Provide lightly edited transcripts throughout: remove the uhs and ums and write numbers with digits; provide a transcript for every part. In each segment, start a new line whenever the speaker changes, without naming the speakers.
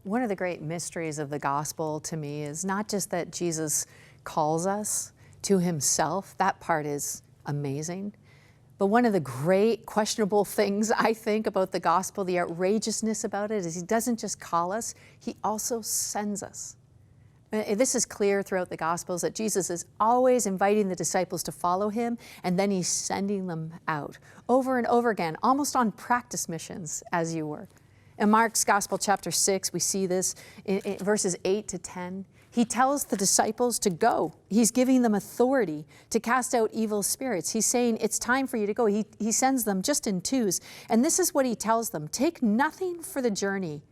One of the great mysteries of the gospel to me is not just that Jesus calls us to himself. That part is amazing. But one of the great questionable things I think about the gospel, the outrageousness about it, is he doesn't just call us, he also sends us. This is clear throughout the Gospels that Jesus is always inviting the disciples to follow him, and then he's sending them out over and over again, almost on practice missions as you were. In Mark's Gospel, chapter 6, we see this in verses 8 to 10. He tells the disciples to go. He's giving them authority to cast out evil spirits. He's saying it's time for you to go. He sends them just in twos. And this is what he tells them. Take nothing for the journey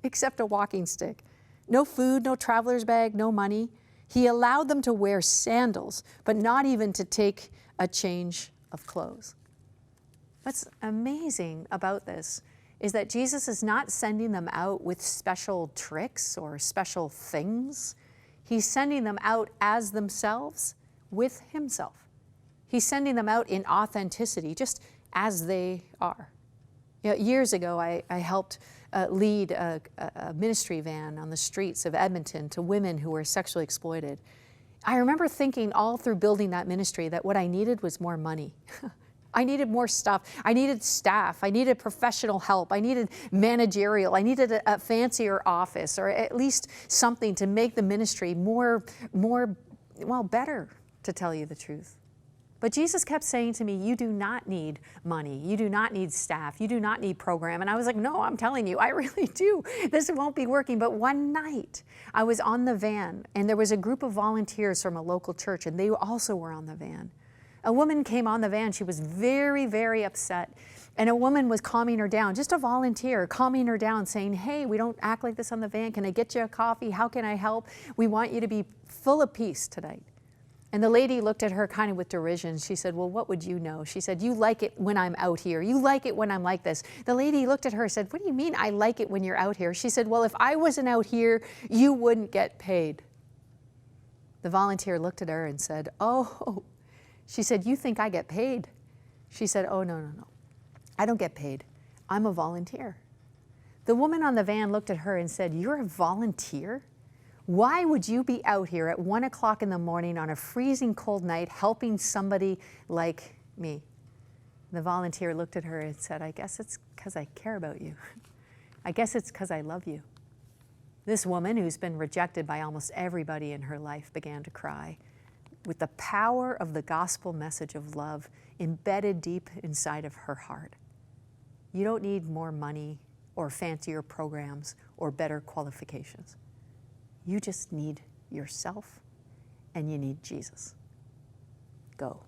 except a walking stick. No food, no traveler's bag, no money. He allowed them to wear sandals, but not even to take a change of clothes. What's amazing about this is that Jesus is not sending them out with special tricks or special things. He's sending them out as themselves with himself. He's sending them out in authenticity, just as they are. You know, years ago, I helped lead a ministry van on the streets of Edmonton to women who were sexually exploited. I remember thinking all through building that ministry that what I needed was more money. I needed more stuff. I needed staff. I needed professional help. I needed managerial. I needed a fancier office, or at least something to make the ministry better, to tell you the truth. But Jesus kept saying to me, you do not need money. You do not need staff. You do not need program. And I was like, no, I'm telling you, I really do. This won't be working. But one night I was on the van, and there was a group of volunteers from a local church, and they also were on the van. A woman came on the van. She was very, very upset. And a woman was calming her down, just a volunteer, calming her down, saying, hey, we don't act like this on the van. Can I get you a coffee? How can I help? We want you to be full of peace tonight. And the lady looked at her kind of with derision. She said, well, what would you know? She said, you like it when I'm out here. You like it when I'm like this. The lady looked at her and said, what do you mean I like it when you're out here? She said, well, if I wasn't out here, you wouldn't get paid. The volunteer looked at her and said, oh. She said, you think I get paid? She said, oh, no. I don't get paid. I'm a volunteer. The woman on the van looked at her and said, you're a volunteer? Why would you be out here at 1 o'clock in the morning on a freezing cold night helping somebody like me? The volunteer looked at her and said, I guess it's because I care about you. I guess it's because I love you. This woman, who's been rejected by almost everybody in her life, began to cry with the power of the gospel message of love embedded deep inside of her heart. You don't need more money or fancier programs or better qualifications. You just need yourself, and you need Jesus. Go.